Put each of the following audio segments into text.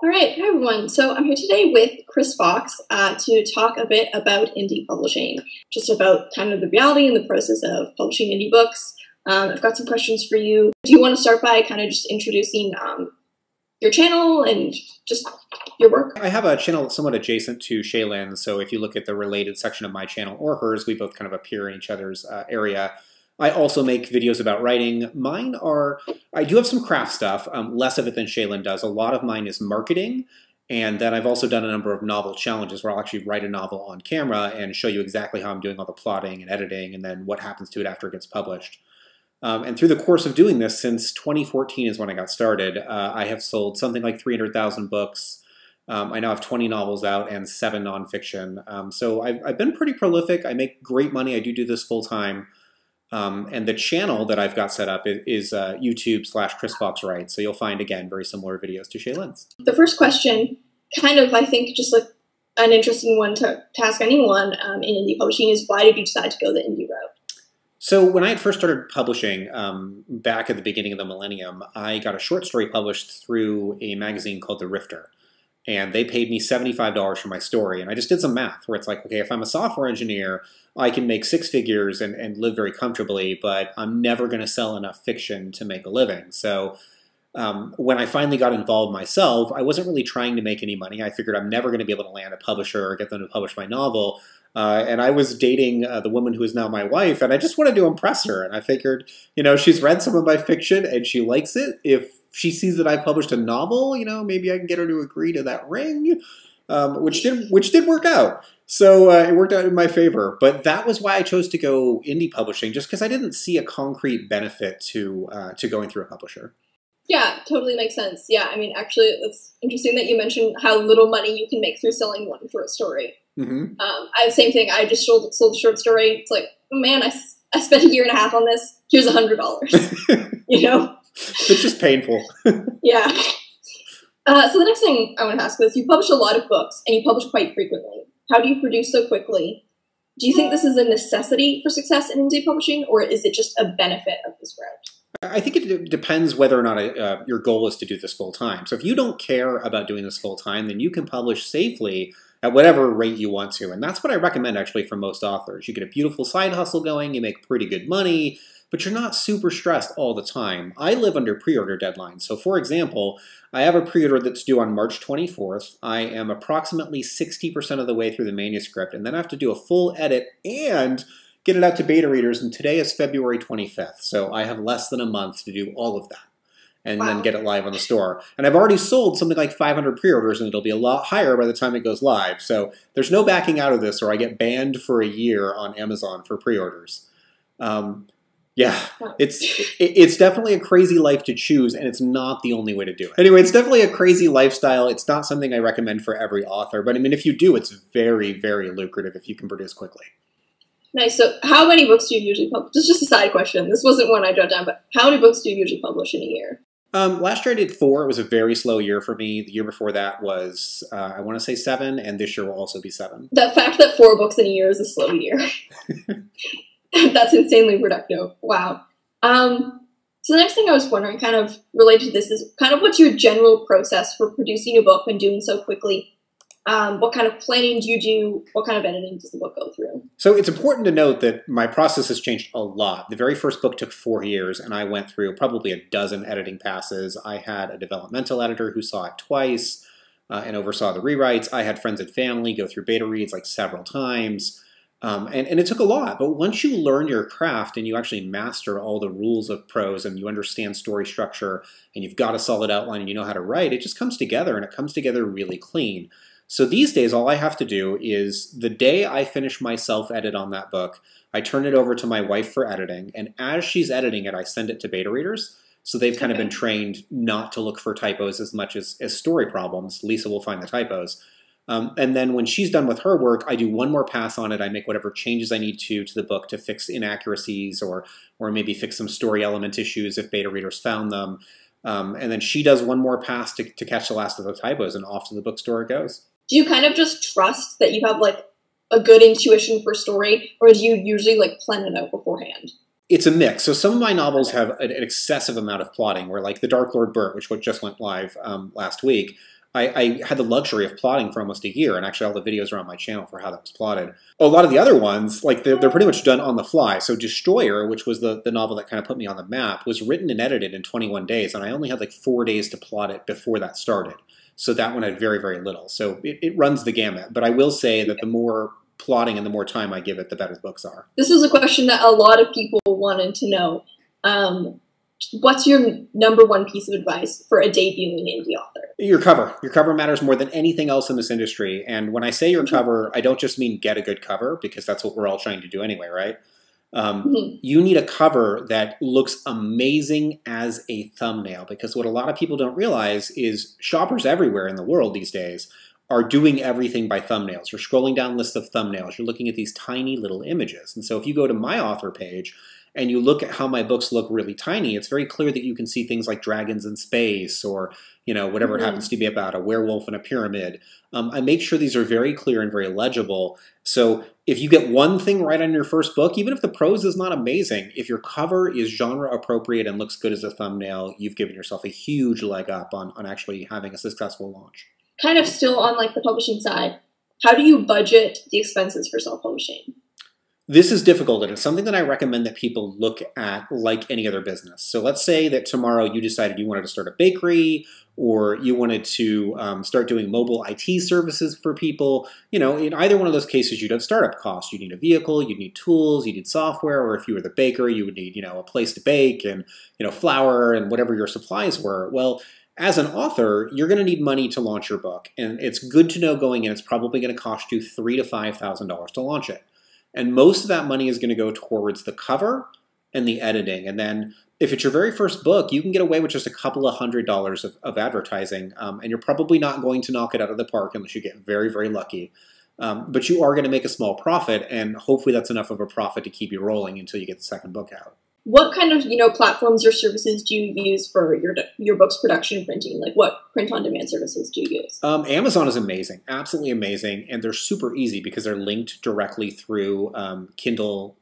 All right, hi everyone. So I'm here today with Chris Fox to talk a bit about indie publishing, just about kind of the reality and the process of publishing indie books. I've got some questions for you. Do you want to start by kind of just introducing your channel and just your work? I have a channel somewhat adjacent to Shaylin, so if you look at the related section of my channel or hers, we both kind of appear in each other's area. I also make videos about writing. Mine are, I do have some craft stuff, less of it than Shaylin does. A lot of mine is marketing, and then I've also done a number of novel challenges where I'll actually write a novel on camera and show you exactly how I'm doing all the plotting and editing and then what happens to it after it gets published. And through the course of doing this, since 2014 is when I got started, I have sold something like 300,000 books. I now have 20 novels out and 7 nonfiction. So I've been pretty prolific. I make great money. I do this full time. And the channel that I've got set up is YouTube/Chris Fox Writes. So you'll find, again, very similar videos to Shaylin's. The first question, kind of, I think, just like an interesting one to ask anyone in indie publishing is, why did you decide to go the indie route? So when I had first started publishing back at the beginning of the millennium, I got a short story published through a magazine called The Rifter. And they paid me $75 for my story. And I just did some math where it's like, okay, if I'm a software engineer, I can make 6 figures and live very comfortably, but I'm never going to sell enough fiction to make a living. So when I finally got involved myself, I wasn't really trying to make any money. I figured I'm never going to be able to land a publisher or get them to publish my novel. And I was dating the woman who is now my wife, and I just wanted to impress her. And I figured, you know, she's read some of my fiction and she likes it. If she sees that I published a novel, you know, maybe I can get her to agree to that ring, which did work out. So it worked out in my favor. But that was why I chose to go indie publishing, just because I didn't see a concrete benefit to going through a publisher. Yeah, totally makes sense. Yeah, I mean, actually, it's interesting that you mentioned how little money you can make through selling one short story. Mm-hmm. Same thing. I just sold a short story. It's like, oh, man, I spent a year and a half on this. Here's $100. You know? It's just painful. Yeah. So the next thing I want to ask is, you publish a lot of books, and you publish quite frequently. How do you produce so quickly? Do you think this is a necessity for success in indie publishing, or is it just a benefit of this route? I think it depends whether or not your goal is to do this full time. So if you don't care about doing this full time, then you can publish safely at whatever rate you want to. And that's what I recommend, actually, for most authors. You get a beautiful side hustle going, you make pretty good money, but you're not super stressed all the time. I live under pre-order deadlines. So for example, I have a pre-order that's due on March 24th. I am approximately 60% of the way through the manuscript, and then I have to do a full edit and get it out to beta readers, and today is February 25th. So I have less than a month to do all of that and then get it live on the store. And I've already sold something like 500 pre-orders, and it'll be a lot higher by the time it goes live. So there's no backing out of this, or I get banned for a year on Amazon for pre-orders. Yeah, it's definitely a crazy life to choose, and it's not the only way to do it. Anyway, it's definitely a crazy lifestyle. It's not something I recommend for every author, but I mean, if you do, it's very, very lucrative if you can produce quickly. Nice. So how many books do you usually publish? This is just a side question. This wasn't one I jotted down, but how many books do you usually publish in a year? Last year I did 4. It was a very slow year for me. The year before that was, I want to say 7, and this year will also be 7. The fact that 4 books in a year is a slow year. That's insanely productive. Wow. So the next thing I was wondering, kind of related to this, is kind of what's your general process for producing a book and doing so quickly? What kind of planning do you do? What kind of editing does the book go through? So it's important to note that my process has changed a lot. The very first book took 4 years, and I went through probably a dozen editing passes. I had a developmental editor who saw it twice and oversaw the rewrites. I had friends and family go through beta reads like several times. And it took a lot, but once you learn your craft and you actually master all the rules of prose and you understand story structure and you've got a solid outline and you know how to write, it just comes together, and it comes together really clean. So these days, all I have to do is the day I finish my self-edit on that book, I turn it over to my wife for editing, and as she's editing it, I send it to beta readers. So they've kind of been trained not to look for typos as much as story problems. Lisa will find the typos. And then when she's done with her work, I do one more pass on it. I make whatever changes I need to the book to fix inaccuracies or maybe fix some story element issues if beta readers found them. And then she does one more pass to catch the last of the typos, and off to the bookstore it goes. Do you kind of just trust that you have like a good intuition for story, or do you usually like plan it out beforehand? It's a mix. So some of my novels have an excessive amount of plotting, where like The Dark Lord Burt, which just went live last week, I had the luxury of plotting for almost a year, and actually all the videos are on my channel for how that was plotted. A lot of the other ones, like they're pretty much done on the fly. So Destroyer, which was the novel that kind of put me on the map, was written and edited in 21 days, and I only had like 4 days to plot it before that started. So that one had very, very little. So it runs the gamut. But I will say that the more plotting and the more time I give it, the better the books are. This was a question that a lot of people wanted to know. What's your #1 piece of advice for a debuting indie author? Your cover. Your cover matters more than anything else in this industry. And when I say your cover, I don't just mean get a good cover, because that's what we're all trying to do anyway, right? You need a cover that looks amazing as a thumbnail, because what a lot of people don't realize is shoppers everywhere in the world these days are doing everything by thumbnails. You're scrolling down lists of thumbnails. You're looking at these tiny little images. And so if you go to my author page and you look at how my books look really tiny, it's very clear that you can see things like dragons in space, or whatever it happens to be about, a werewolf in a pyramid. I make sure these are very clear and very legible. So if you get one thing right on your first book, even if the prose is not amazing, if your cover is genre appropriate and looks good as a thumbnail, you've given yourself a huge leg up on actually having a successful launch. Kind of still on like the publishing side, how do you budget the expenses for self-publishing? This is difficult, and it's something that I recommend that people look at like any other business. So let's say that tomorrow you decided you wanted to start a bakery, or you wanted to start doing mobile IT services for people. In either one of those cases, you'd have startup costs. You'd need a vehicle, you'd need tools, you'd need software, or if you were the baker, you would need a place to bake and flour and whatever your supplies were. Well, as an author, you're going to need money to launch your book, and it's good to know going in it's probably going to cost you $3,000 to $5,000 to launch it. And most of that money is going to go towards the cover and the editing. And then if it's your very first book, you can get away with just a couple of $100s of advertising. And you're probably not going to knock it out of the park unless you get very, very lucky. But you are going to make a small profit, and hopefully that's enough of a profit to keep you rolling until you get the second book out. What kind of platforms or services do you use for your book's production and printing? Like what print-on-demand services do you use? Amazon is amazing, absolutely amazing, and they're super easy because they're linked directly through Kindle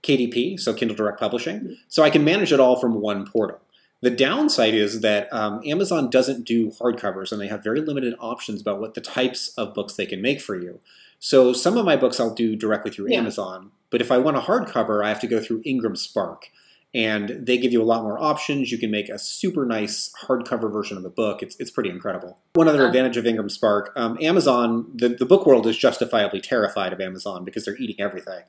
KDP, so Kindle Direct Publishing. So I can manage it all from one portal. The downside is that Amazon doesn't do hardcovers, and they have very limited options about what the types of books they can make for you. So some of my books I'll do directly through Amazon, but if I want a hardcover, I have to go through Ingram Spark. And they give you a lot more options. You can make a super nice hardcover version of the book. It's pretty incredible. One other advantage of Ingram Spark, Amazon, the book world is justifiably terrified of Amazon because they're eating everything.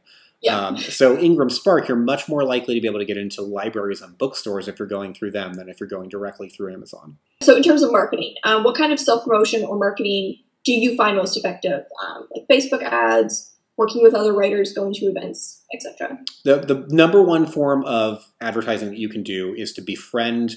So Ingram Spark, you're much more likely to be able to get into libraries and bookstores if you're going through them than if you're going directly through Amazon. So in terms of marketing, what kind of self-promotion or marketing do you find most effective? Like Facebook ads, working with other writers, going to events, etc. The #1 form of advertising that you can do is to befriend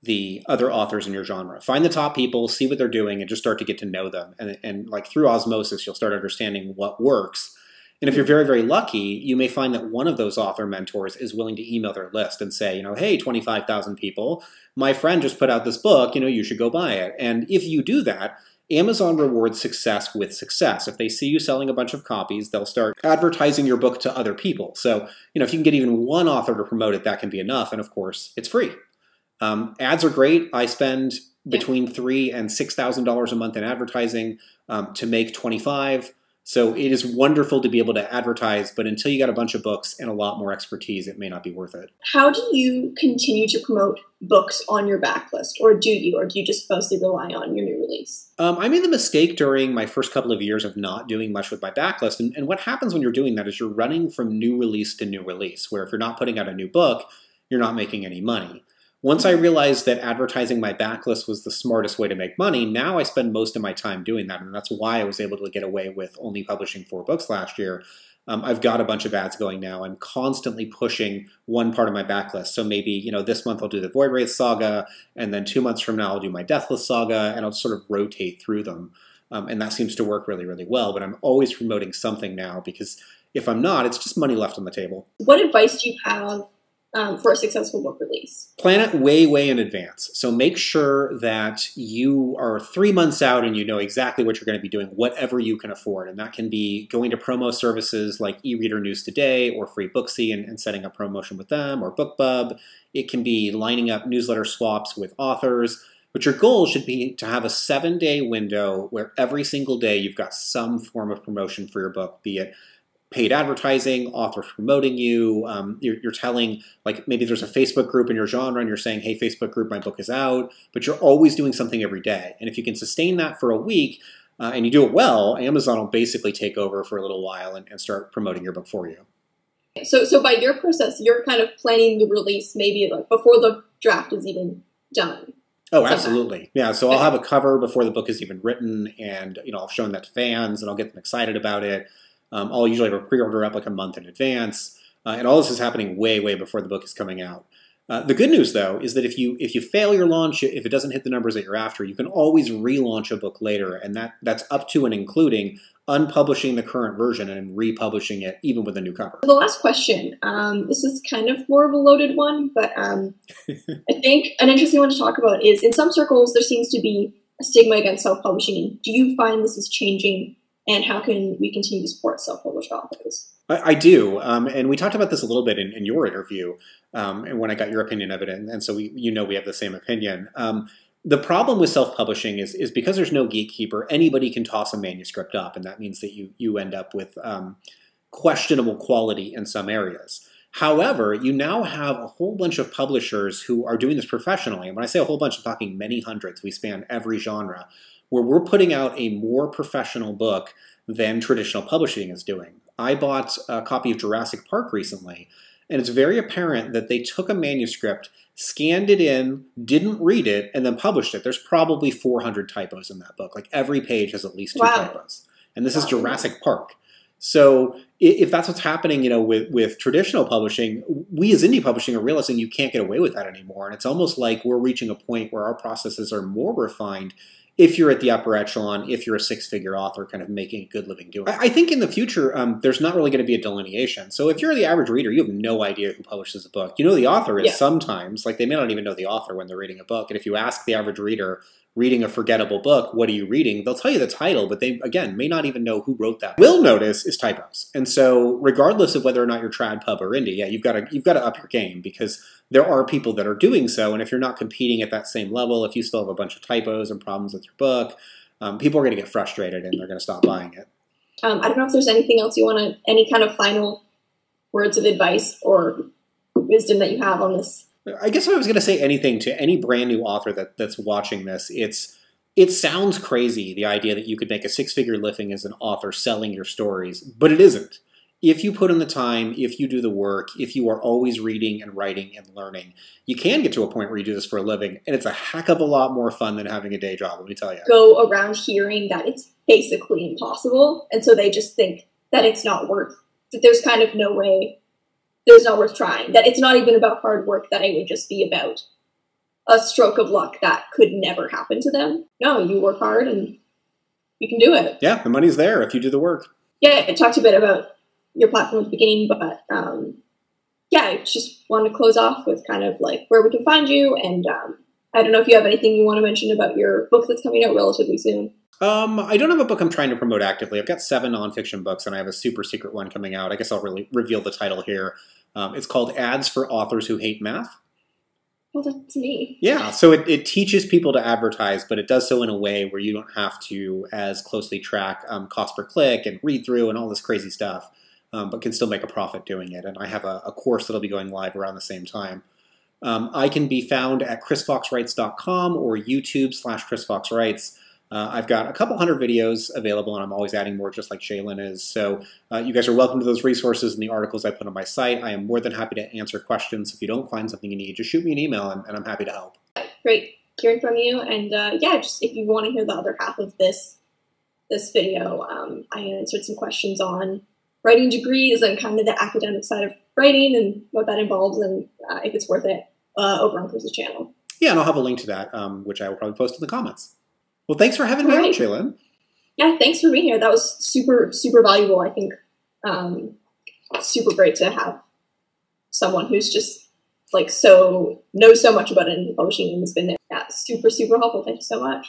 the other authors in your genre. Find the top people, see what they're doing, and just start to get to know them. And like through osmosis, you'll start understanding what works. And if you're very, very lucky, you may find that one of those author mentors is willing to email their list and say, hey, 25,000 people, my friend just put out this book, you should go buy it. And if you do that, Amazon rewards success with success. If they see you selling a bunch of copies, they'll start advertising your book to other people. So, if you can get even one author to promote it, that can be enough. And of course, it's free. Ads are great. I spend between $3,000 and $6,000 a month in advertising to make 25. So it is wonderful to be able to advertise, but until you got a bunch of books and a lot more expertise, it may not be worth it. How do you continue to promote books on your backlist? Or do you just mostly rely on your new release? I made the mistake during my first couple of years of not doing much with my backlist. And what happens when you're doing that is you're running from new release to new release, where if you're not putting out a new book, you're not making any money. Once I realized that advertising my backlist was the smartest way to make money, now I spend most of my time doing that, and that's why I was able to get away with only publishing 4 books last year. I've got a bunch of ads going now. I'm constantly pushing one part of my backlist. So maybe, this month I'll do the Void Wraith Saga, and then 2 months from now I'll do my Deathless Saga, and I'll sort of rotate through them. And that seems to work really, really well, but I'm always promoting something now, because if I'm not, it's just money left on the table. What advice do you have for a successful book release? Plan it way, way in advance. So make sure that you are 3 months out and you know exactly what you're going to be doing, whatever you can afford. And that can be going to promo services like eReader News Today or Free Booksy and setting up promotion with them, or BookBub. It can be lining up newsletter swaps with authors. But your goal should be to have a 7-day window where every single day you've got some form of promotion for your book, be it paid advertising, authors promoting you, you're telling, like maybe there's a Facebook group in your genre and you're saying, hey, Facebook group, my book is out, but you're always doing something every day. And if you can sustain that for a week and you do it well, Amazon will basically take over for a little while and start promoting your book for you. So by your process, you're kind of planning the release maybe like before the draft is even done. Oh, absolutely. Yeah, so I'll have a cover before the book is even written, and I've shown that to fans, and I'll get them excited about it. I'll usually have a pre-order up like a month in advance, and all this is happening way, way before the book is coming out. The good news, though, is that if you fail your launch, if it doesn't hit the numbers that you're after, you can always relaunch a book later, and that's up to and including unpublishing the current version and republishing it, even with a new cover. The last question, this is kind of more of a loaded one, but I think an interesting one to talk about is, in some circles, there seems to be a stigma against self-publishing. Do you find this is changing, and how can we continue to support self-published authors? I do, and we talked about this a little bit in your interview, and when I got your opinion of it, and so we have the same opinion. The problem with self-publishing is because there's no gatekeeper, anybody can toss a manuscript up, and that means that you end up with questionable quality in some areas. However, you now have a whole bunch of publishers who are doing this professionally, and when I say a whole bunch, I'm talking many hundreds. We span every genre, where we're putting out a more professional book than traditional publishing is doing. I bought a copy of Jurassic Park recently, and it's very apparent that they took a manuscript, scanned it in, didn't read it, and then published it. There's probably 400 typos in that book. Like every page has at least 2 typos. And this is Jurassic Park. So if that's what's happening, with traditional publishing, we as indie publishing are realizing you can't get away with that anymore. And it's almost like we're reaching a point where our processes are more refined if you're at the upper echelon, if you're a 6-figure author kind of making a good living doing it. I think in the future, there's not really going to be a delineation. So if you're the average reader, you have no idea who publishes a book. You know the author is sometimes, like they may not even know the author when they're reading a book. And if you ask the average reader reading a forgettable book, what are you reading? They'll tell you the title, but they, again, may not even know who wrote that. Will notice is typos. And so regardless of whether or not you're trad, pub, or indie, yeah, you've got to up your game, because there are people that are doing so. And if you're not competing at that same level, if you still have a bunch of typos and problems with your book, people are going to get frustrated and they're going to stop buying it. I don't know if there's anything else you want to, any kind of final words of advice or wisdom that you have on this. I guess if I was going to say anything to any brand new author that's watching this, it sounds crazy, the idea that you could make a 6-figure living as an author selling your stories, but it isn't. If you put in the time, if you do the work, if you are always reading and writing and learning, you can get to a point where you do this for a living, and it's a heck of a lot more fun than having a day job, let me tell you. Go around hearing that it's basically impossible, and so they just think that it's not worth, that there's kind of no way, there's not worth trying, that it's not even about hard work, that it would just be about a stroke of luck that could never happen to them. No, you work hard and you can do it. Yeah, the money's there if you do the work. Yeah, I talked a bit about your platform at the beginning, but yeah, I just want to close off with kind of like where we can find you, and I don't know if you have anything you want to mention about your book that's coming out relatively soon. I don't have a book I'm trying to promote actively. I've got 7 nonfiction books, and I have a super secret one coming out. I guess I'll really reveal the title here. It's called Ads for Authors Who Hate Math. Well, that's me. Yeah, so it teaches people to advertise, but it does so in a way where you don't have to as closely track cost per click and read through and all this crazy stuff, but can still make a profit doing it. And I have a course that'll be going live around the same time. I can be found at chrisfoxwrites.com or YouTube/chrisfoxwrites. I've got a couple hundred videos available, and I'm always adding more, just like Shaylin is. So you guys are welcome to those resources and the articles I put on my site. I am more than happy to answer questions. If you don't find something you need, just shoot me an email, and I'm happy to help. Great hearing from you. And yeah, just if you want to hear the other half of this video, I answered some questions on writing degrees and kind of the academic side of writing and what that involves, and if it's worth it, over on Chris's channel. Yeah, and I'll have a link to that, which I will probably post in the comments. Well, thanks for having me on, Shaylin. Yeah, thanks for being here. That was super, super valuable, I think. Super great to have someone who's just like knows so much about it and publishing and has been super, super helpful. Thank you so much.